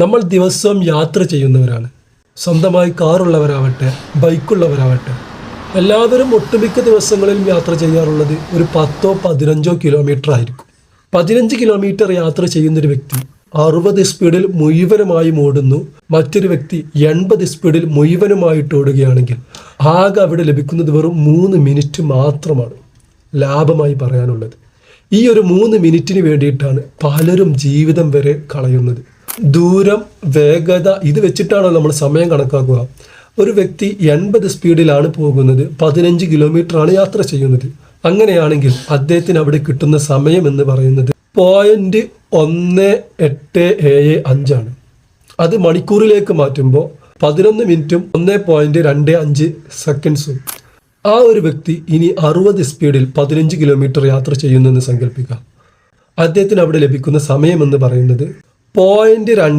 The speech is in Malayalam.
നമ്മൾ ദിവസവും യാത്ര ചെയ്യുന്നവരാണ്. സ്വന്തമായി കാറുള്ളവരാവട്ടെ, ബൈക്കുള്ളവരാവട്ടെ, എല്ലാവരും ഒട്ടുമിക്ക ദിവസങ്ങളിലും യാത്ര ചെയ്യാറുള്ളത് ഒരു 10-15 കിലോമീറ്റർ ആയിരിക്കും. 15 കിലോമീറ്റർ യാത്ര ചെയ്യുന്നൊരു വ്യക്തി 60 സ്പീഡിൽ മുഴുവനുമായും ഓടുന്നു, മറ്റൊരു വ്യക്തി 80 സ്പീഡിൽ മുഴുവനുമായിട്ട് ഓടുകയാണെങ്കിൽ ആകെ അവിടെ ലഭിക്കുന്നത് വെറും 3 മിനിറ്റ് മാത്രമാണ് ലാഭമായി പറയാനുള്ളത്. ഈ ഒരു 3 മിനിറ്റിന് വേണ്ടിയിട്ടാണ് പലരും ജീവിതം വരെ കളയുന്നത്. ദൂരം, വേഗത ഇത് വെച്ചിട്ടാണോ നമ്മൾ സമയം കണക്കാക്കുക? ഒരു വ്യക്തി 80 സ്പീഡിലാണ് പോകുന്നത്, 15 കിലോമീറ്റർ ആണ് യാത്ര ചെയ്യുന്നത്. അങ്ങനെയാണെങ്കിൽ അദ്ദേഹത്തിന് അവിടെ കിട്ടുന്ന സമയം എന്ന് പറയുന്നത് 0.1875 ആണ്. അത് മണിക്കൂറിലേക്ക് മാറ്റുമ്പോൾ 11 മിനിറ്റും 1.25 സെക്കൻഡ്സും. ആ ഒരു വ്യക്തി ഇനി 60 സ്പീഡിൽ 15 കിലോമീറ്റർ യാത്ര ചെയ്യുന്നെന്ന് സങ്കല്പിക്കാം. അദ്ദേഹത്തിന് അവിടെ ലഭിക്കുന്ന സമയം എന്ന് പറയുന്നത് 0.2